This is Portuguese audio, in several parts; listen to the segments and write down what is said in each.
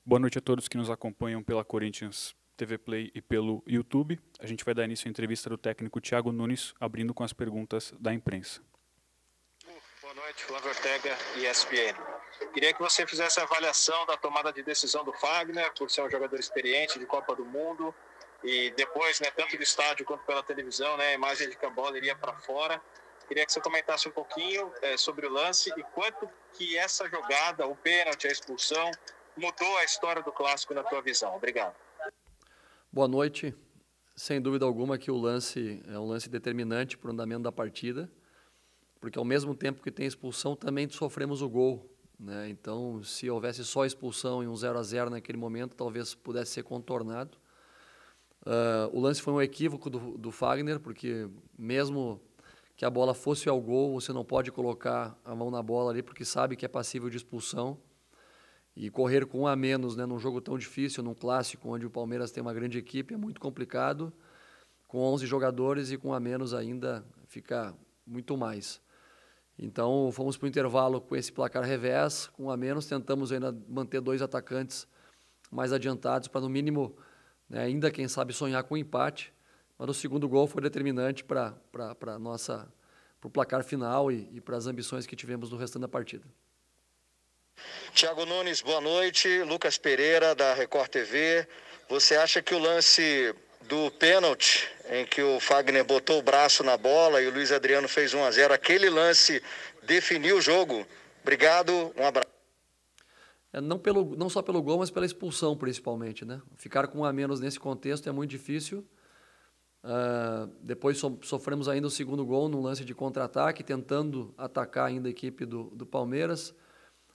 Boa noite a todos que nos acompanham pela Corinthians TV Play e pelo YouTube. A gente vai dar início à entrevista do técnico Thiago Nunes, abrindo com as perguntas da imprensa. Boa noite, Flávio Ortega, ESPN. Queria que você fizesse a avaliação da tomada de decisão do Fagner, por ser um jogador experiente de Copa do Mundo, e depois, tanto do estádio quanto pela televisão, a imagem de que a bola iria para fora. Queria que você comentasse um pouquinho sobre o lance e quanto que essa jogada, o pênalti, a expulsão, mudou a história do clássico na tua visão. Obrigado. Boa noite. Sem dúvida alguma que o lance é um lance determinante para o andamento da partida, porque ao mesmo tempo que tem expulsão, também sofremos o gol, né? Então, se houvesse só expulsão e um 0-0 naquele momento, talvez pudesse ser contornado. O lance foi um equívoco do Fagner, porque mesmo que a bola fosse ao gol, você não pode colocar a mão na bola ali, porque sabe que é passível de expulsão. E correr com um a menos, num jogo tão difícil, num clássico, onde o Palmeiras tem uma grande equipe, é muito complicado. Com 11 jogadores e com um a menos ainda fica muito mais. Então, fomos para o intervalo com esse placar revés, com um a menos, tentamos ainda manter 2 atacantes mais adiantados, para no mínimo, ainda quem sabe sonhar com um empate. Mas o segundo gol foi determinante para o placar final e para as ambições que tivemos no restante da partida. Thiago Nunes, boa noite. Lucas Pereira, da Record TV. Você acha que o lance do pênalti, em que o Fagner botou o braço na bola e o Luiz Adriano fez 1-0, aquele lance definiu o jogo? Obrigado, um abraço. Não só pelo gol, mas pela expulsão, principalmente, Ficar com um a menos nesse contexto é muito difícil. Depois sofremos ainda o segundo gol num lance de contra-ataque, tentando atacar ainda a equipe do Palmeiras.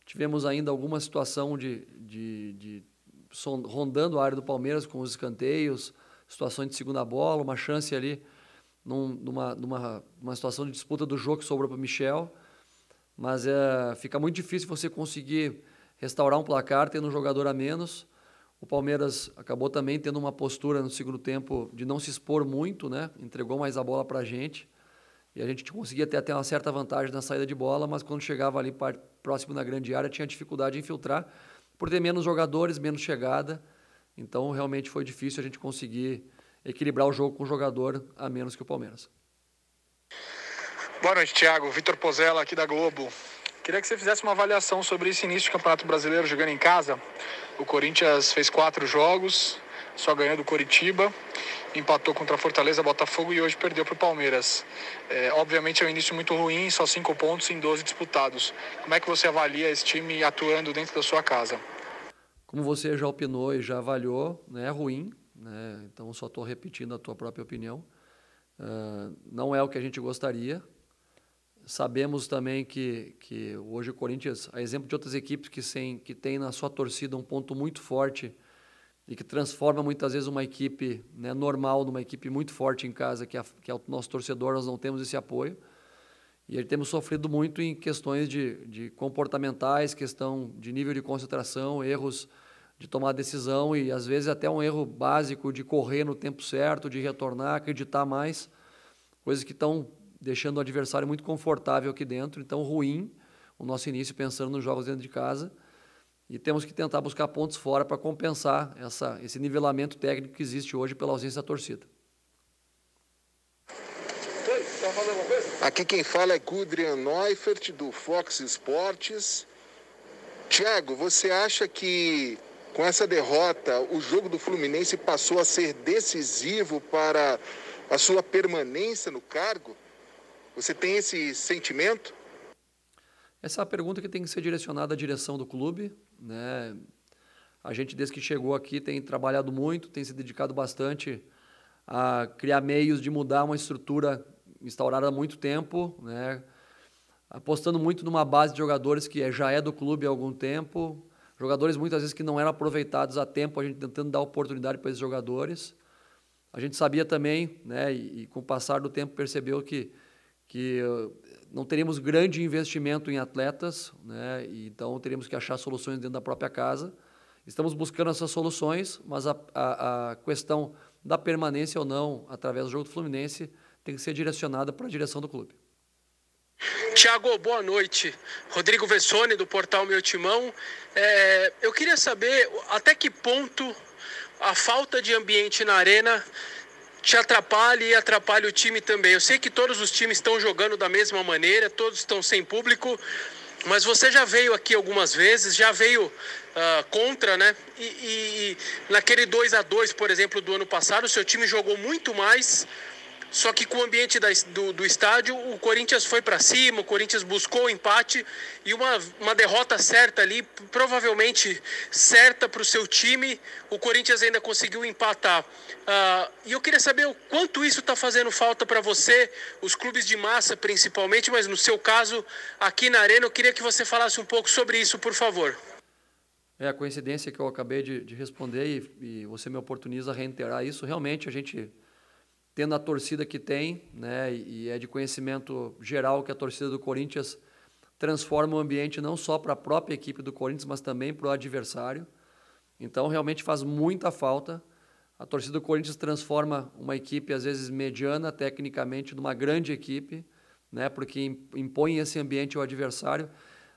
Tivemos ainda alguma situação rondando a área do Palmeiras com os escanteios, situações de segunda bola, uma chance ali numa situação de disputa do jogo que sobrou para o Michel. Mas fica muito difícil você conseguir restaurar um placar tendo um jogador a menos. O Palmeiras acabou também tendo uma postura no segundo tempo de não se expor muito, Entregou mais a bola para a gente. E a gente conseguia ter até uma certa vantagem na saída de bola, mas quando chegava ali próximo da grande área, tinha dificuldade de infiltrar, por ter menos jogadores, menos chegada. Então, realmente foi difícil a gente conseguir equilibrar o jogo com um jogador a menos que o Palmeiras. Boa noite, Thiago. Vitor Pozella, aqui da Globo. Queria que você fizesse uma avaliação sobre esse início do Campeonato Brasileiro jogando em casa. O Corinthians fez 4 jogos, só ganhou do Coritiba, empatou contra a Fortaleza, Botafogo e hoje perdeu para o Palmeiras. Obviamente é um início muito ruim, só 5 pontos em 12 disputados. Como é que você avalia esse time atuando dentro da sua casa? Como você já opinou e já avaliou, é ruim, Então só estou repetindo a tua própria opinião. Não é o que a gente gostaria. Sabemos também que hoje o Corinthians, a exemplo de outras equipes que tem na sua torcida um ponto muito forte e que transforma muitas vezes uma equipe normal numa equipe muito forte em casa, que é o nosso torcedor, nós não temos esse apoio. E aí temos sofrido muito em questões de comportamentais, questão de nível de concentração, erros de tomar decisão e às vezes até um erro básico de correr no tempo certo, de retornar, acreditar mais, coisas que estão deixando o adversário muito confortável aqui dentro. Então, ruim o nosso início pensando nos jogos dentro de casa. E temos que tentar buscar pontos fora para compensar esse nivelamento técnico que existe hoje pela ausência da torcida. Aqui quem fala é Gudrian Neufert, do Fox Sports. Thiago, você acha que com essa derrota o jogo do Fluminense passou a ser decisivo para a sua permanência no cargo? Você tem esse sentimento? Essa é a pergunta que tem que ser direcionada à direção do clube, A gente, desde que chegou aqui, tem trabalhado muito, tem se dedicado bastante a criar meios de mudar uma estrutura instaurada há muito tempo, Apostando muito numa base de jogadores que já é do clube há algum tempo, jogadores muitas vezes que não eram aproveitados a tempo, a gente tentando dar oportunidade para esses jogadores. A gente sabia também, e com o passar do tempo percebeu que não teríamos grande investimento em atletas, e então teríamos que achar soluções dentro da própria casa. Estamos buscando essas soluções, mas a questão da permanência ou não, através do jogo do Fluminense, tem que ser direcionada para a direção do clube. Thiago, boa noite. Rodrigo Vessone, do portal Meu Timão. Eu queria saber até que ponto a falta de ambiente na arena te atrapalha e atrapalha o time também. Eu sei que todos os times estão jogando da mesma maneira, todos estão sem público, mas você já veio aqui algumas vezes, já veio contra, né? E naquele 2-2, por exemplo, do ano passado, o seu time jogou muito mais. Só que com o ambiente do estádio, o Corinthians foi para cima, o Corinthians buscou o empate e uma derrota certa ali, provavelmente certa para o seu time, o Corinthians ainda conseguiu empatar. E eu queria saber o quanto isso está fazendo falta para você, os clubes de massa principalmente, mas no seu caso, aqui na Arena, eu queria que você falasse um pouco sobre isso, por favor. A coincidência que eu acabei de responder e você me oportuniza a reiterar isso, realmente a gente... tendo a torcida que tem, né, e é de conhecimento geral que a torcida do Corinthians transforma o ambiente não só para a própria equipe do Corinthians, mas também para o adversário. Então, realmente faz muita falta. A torcida do Corinthians transforma uma equipe, às vezes, mediana, tecnicamente, numa grande equipe, né, porque impõe esse ambiente ao adversário,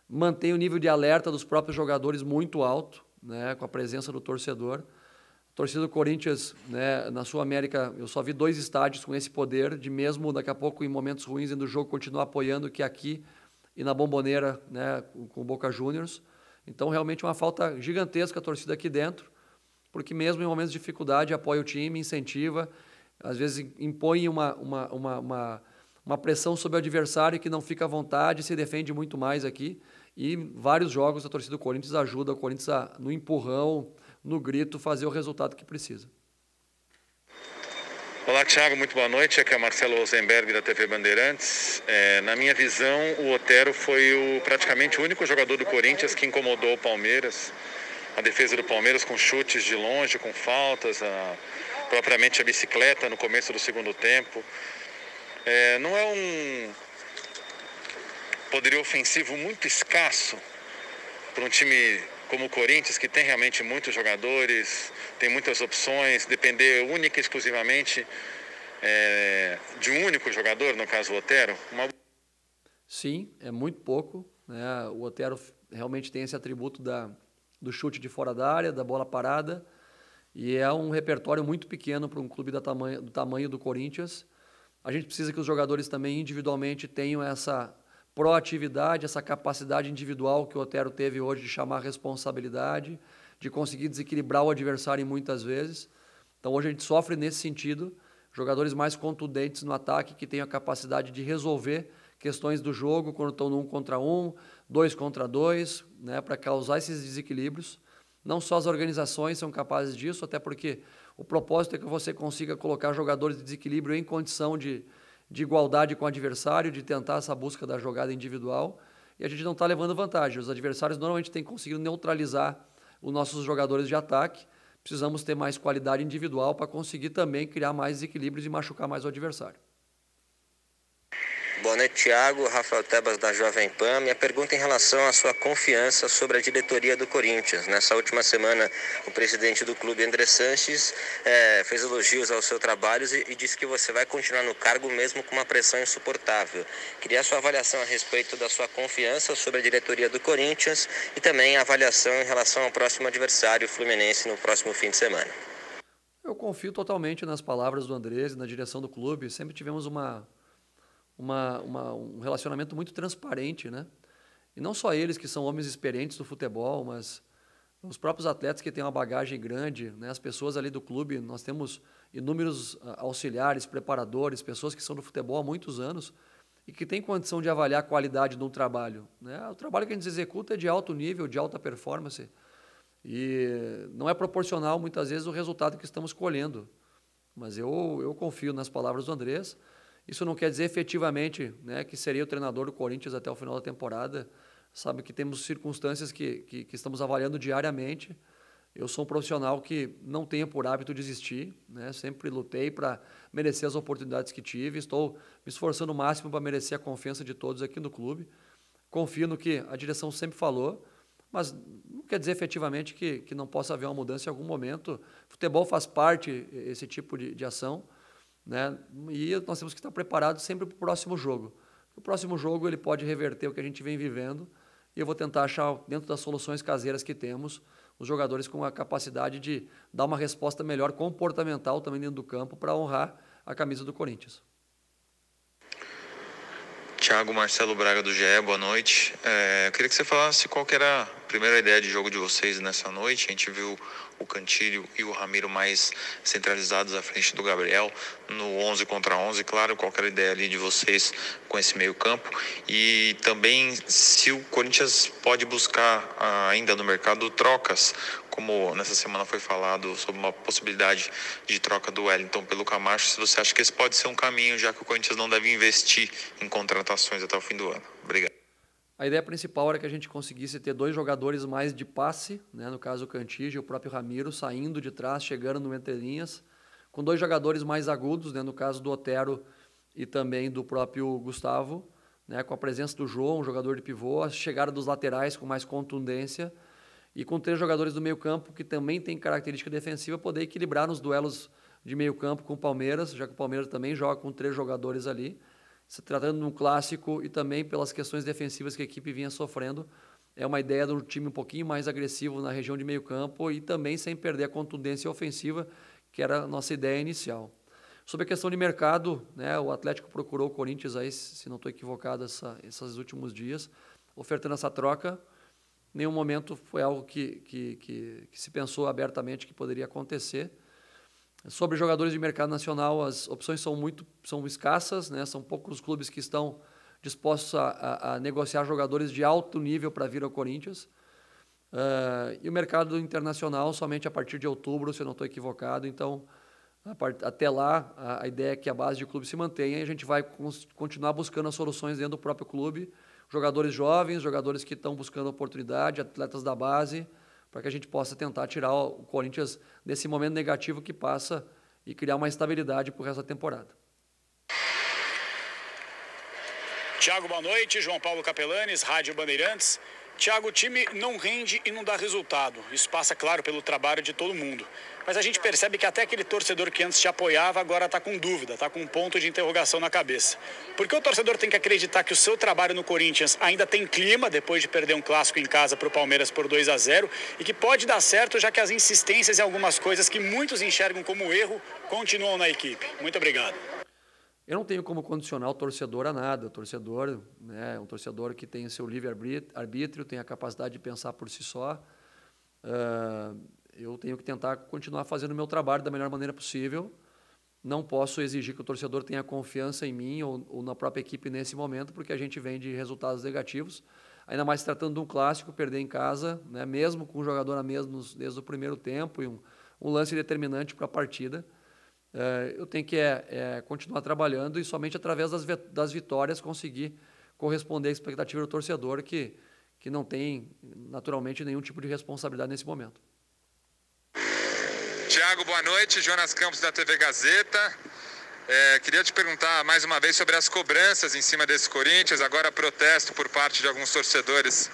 mantém o nível de alerta dos próprios jogadores muito alto, né, com a presença do torcedor. A torcida do Corinthians, né, na Sul-América, eu só vi 2 estádios com esse poder de mesmo daqui a pouco em momentos ruins do jogo continuar apoiando, que aqui e na Bombonera, né, com o Boca Juniors. Então realmente uma falta gigantesca a torcida aqui dentro, porque mesmo em momentos de dificuldade apoia o time, incentiva, às vezes impõe uma pressão sobre o adversário que não fica à vontade, se defende muito mais aqui. E vários jogos a torcida do Corinthians ajuda o Corinthians no empurrão, no grito, fazer o resultado que precisa. Olá, Thiago, muito boa noite. Aqui é Marcelo Rosenberg, da TV Bandeirantes. Na minha visão, o Otero foi praticamente o único jogador do Corinthians que incomodou o Palmeiras. A defesa do Palmeiras com chutes de longe, com faltas, propriamente a bicicleta no começo do segundo tempo. Não é um poderio ofensivo muito escasso para um time como o Corinthians, que tem realmente muitos jogadores, tem muitas opções, depender única e exclusivamente de um único jogador, no caso o Otero? Sim, é muito pouco, né? O Otero realmente tem esse atributo do chute de fora da área, da bola parada, e é um repertório muito pequeno para um clube do tamanho do Corinthians. A gente precisa que os jogadores também individualmente tenham essa proatividade, essa capacidade individual que o Otero teve hoje de chamar a responsabilidade, de conseguir desequilibrar o adversário muitas vezes. Então hoje a gente sofre nesse sentido, jogadores mais contundentes no ataque que tenham a capacidade de resolver questões do jogo quando estão no 1 contra 1, 2 contra 2, né, para causar esses desequilíbrios. Não só as organizações são capazes disso, até porque o propósito é que você consiga colocar jogadores de desequilíbrio em condição de igualdade com o adversário, de tentar essa busca da jogada individual, e a gente não está levando vantagem. Os adversários normalmente têm conseguido neutralizar os nossos jogadores de ataque. Precisamos ter mais qualidade individual para conseguir também criar mais desequilíbrios e machucar mais o adversário. Boa noite, Thiago. Rafael Tebas, da Jovem Pan. Minha pergunta em relação à sua confiança sobre a diretoria do Corinthians. Nessa última semana, o presidente do clube, André Sanches, fez elogios ao seu trabalho e disse que você vai continuar no cargo mesmo com uma pressão insuportável. Queria a sua avaliação a respeito da sua confiança sobre a diretoria do Corinthians e também a avaliação em relação ao próximo adversário, o Fluminense, no próximo fim de semana. Eu confio totalmente nas palavras do Andrés e na direção do clube. Sempre tivemos um relacionamento muito transparente, né? E não só eles que são homens experientes do futebol, mas os próprios atletas que têm uma bagagem grande, né? As pessoas ali do clube, nós temos inúmeros auxiliares, preparadores, pessoas que são do futebol há muitos anos e que têm condição de avaliar a qualidade de um trabalho, né? O trabalho que a gente executa é de alto nível, de alta performance e não é proporcional muitas vezes o resultado que estamos colhendo. Mas eu confio nas palavras do Andrés. Isso não quer dizer efetivamente, né, que seria o treinador do Corinthians até o final da temporada. Sabe que temos circunstâncias que estamos avaliando diariamente. Eu sou um profissional que não tenho por hábito desistir, né? Sempre lutei para merecer as oportunidades que tive. Estou me esforçando o máximo para merecer a confiança de todos aqui no clube. Confio no que a direção sempre falou, mas não quer dizer efetivamente que não possa haver uma mudança em algum momento. Futebol faz parte esse tipo de ação, né? E nós temos que estar preparados sempre para o próximo jogo. O próximo jogo ele pode reverter o que a gente vem vivendo e eu vou tentar achar, dentro das soluções caseiras que temos, os jogadores com a capacidade de dar uma resposta melhor comportamental também dentro do campo para honrar a camisa do Corinthians. Thiago, Marcelo Braga do GE, boa noite. Eu queria que você falasse qual que era a primeira ideia de jogo de vocês nessa noite. A gente viu o Cantilho e o Ramiro mais centralizados à frente do Gabriel no 11 contra 11. Claro, qual que era a ideia ali de vocês com esse meio campo? E também se o Corinthians pode buscar ainda no mercado trocas, como nessa semana foi falado sobre uma possibilidade de troca do Wellington pelo Camacho, se você acha que esse pode ser um caminho, já que o Corinthians não deve investir em contratações até o fim do ano. Obrigado. A ideia principal era que a gente conseguisse ter 2 jogadores mais de passe, né? No caso o Cantígio e o próprio Ramiro, saindo de trás, chegando no entrelinhas, com 2 jogadores mais agudos, né? No caso do Otero e também do próprio Gustavo, né? Com a presença do João, um jogador de pivô, a chegada dos laterais com mais contundência, e com 3 jogadores do meio campo que também tem característica defensiva, poder equilibrar nos duelos de meio campo com o Palmeiras, já que o Palmeiras também joga com 3 jogadores ali, se tratando de um clássico e também pelas questões defensivas que a equipe vinha sofrendo. É uma ideia de um time um pouquinho mais agressivo na região de meio campo e também sem perder a contundência ofensiva, que era a nossa ideia inicial. Sobre a questão de mercado, né, o Atlético procurou o Corinthians, aí, se não estou equivocado, esses últimos dias, ofertando essa troca. Em nenhum momento foi algo que se pensou abertamente que poderia acontecer. Sobre jogadores de mercado nacional, as opções são escassas, né? São poucos os clubes que estão dispostos a negociar jogadores de alto nível para vir ao Corinthians. E o mercado internacional somente a partir de outubro, se eu não estou equivocado. Então, até lá, a ideia é que a base de clube se mantenha e a gente vai continuar buscando as soluções dentro do próprio clube. Jogadores jovens, jogadores que estão buscando oportunidade, atletas da base, para que a gente possa tentar tirar o Corinthians desse momento negativo que passa e criar uma estabilidade para o resto da temporada. Thiago, boa noite. João Paulo Capelanes, Rádio Bandeirantes. Thiago, o time não rende e não dá resultado. Isso passa, claro, pelo trabalho de todo mundo. Mas a gente percebe que até aquele torcedor que antes te apoiava agora está com dúvida, está com um ponto de interrogação na cabeça. Por que o torcedor tem que acreditar que o seu trabalho no Corinthians ainda tem clima depois de perder um clássico em casa para o Palmeiras por 2-0 e que pode dar certo, já que as insistências em algumas coisas que muitos enxergam como erro continuam na equipe? Muito obrigado. Eu não tenho como condicionar o torcedor a nada. O torcedor, né, é um torcedor que tem o seu livre-arbítrio, tem a capacidade de pensar por si só. Eu tenho que tentar continuar fazendo o meu trabalho da melhor maneira possível. Não posso exigir que o torcedor tenha confiança em mim ou na própria equipe nesse momento, porque a gente vem de resultados negativos. Ainda mais se tratando de um clássico, perder em casa, né, mesmo com o jogador a menos desde o primeiro tempo e um lance determinante para a partida. Eu tenho que continuar trabalhando e somente através das vitórias conseguir corresponder à expectativa do torcedor que não tem, naturalmente, nenhum tipo de responsabilidade nesse momento. Thiago, boa noite. Jonas Campos, da TV Gazeta. Queria te perguntar mais uma vez sobre as cobranças em cima desse Corinthians. Agora protesto por parte de alguns torcedores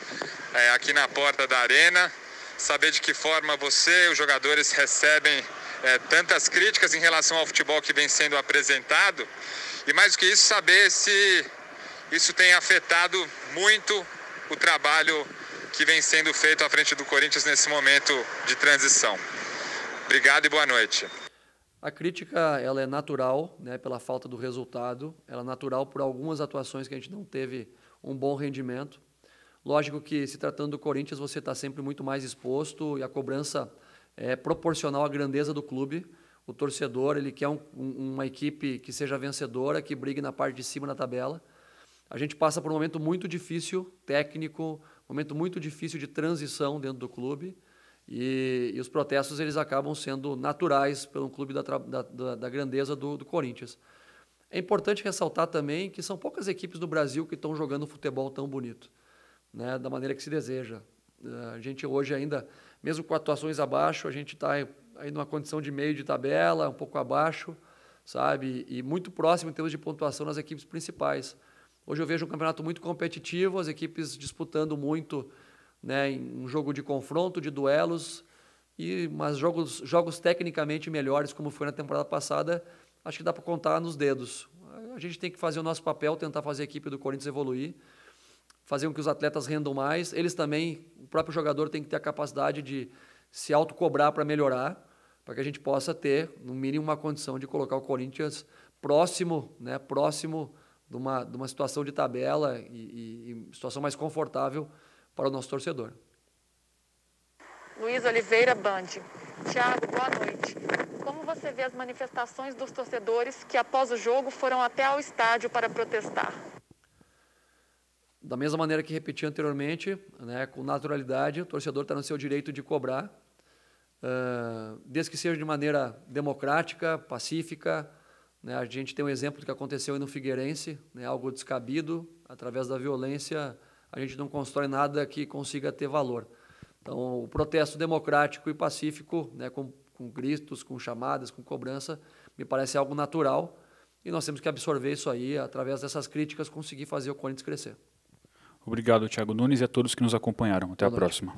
aqui na porta da arena. Saber de que forma você e os jogadores recebem tantas críticas em relação ao futebol que vem sendo apresentado. E mais do que isso, saber se isso tem afetado muito o trabalho que vem sendo feito à frente do Corinthians nesse momento de transição. Obrigado e boa noite. A crítica ela é natural, né, pela falta do resultado. Ela é natural por algumas atuações que a gente não teve um bom rendimento. Lógico que, se tratando do Corinthians, você está sempre muito mais exposto e a cobrança é proporcional à grandeza do clube. O torcedor ele quer uma equipe que seja vencedora, que brigue na parte de cima da tabela. A gente passa por um momento muito difícil, técnico, um momento muito difícil de transição dentro do clube. E os protestos eles acabam sendo naturais pelo clube da grandeza do Corinthians. É importante ressaltar também que são poucas equipes do Brasil que estão jogando futebol tão bonito, né, da maneira que se deseja. A gente hoje ainda, mesmo com atuações abaixo, a gente está aí numa condição de meio de tabela, um pouco abaixo, sabe? E muito próximo em termos de pontuação nas equipes principais. Hoje eu vejo um campeonato muito competitivo, as equipes disputando muito, né, em um jogo de confronto, de duelos, mas jogos tecnicamente melhores, como foi na temporada passada, acho que dá para contar nos dedos. a gente tem que fazer o nosso papel, tentar fazer a equipe do Corinthians evoluir, fazer com que os atletas rendam mais. Eles também, o próprio jogador tem que ter a capacidade de se autocobrar para melhorar, para que a gente possa ter, no mínimo, uma condição de colocar o Corinthians próximo, né, próximo de uma situação de tabela e situação mais confortável para o nosso torcedor. Luiz Oliveira, Band. Thiago, boa noite. Como você vê as manifestações dos torcedores que, após o jogo, foram até ao estádio para protestar? Da mesma maneira que repeti anteriormente, né, com naturalidade, o torcedor está no seu direito de cobrar, desde que seja de maneira democrática, pacífica. Né, a gente tem um exemplo do que aconteceu aí no Figueirense, né, algo descabido, através da violência, a gente não constrói nada que consiga ter valor. Então, o protesto democrático e pacífico, né, com gritos, com chamadas, com cobrança, me parece algo natural, e nós temos que absorver isso aí, através dessas críticas, conseguir fazer o Corinthians crescer. Obrigado, Thiago Nunes, e a todos que nos acompanharam. Até a próxima.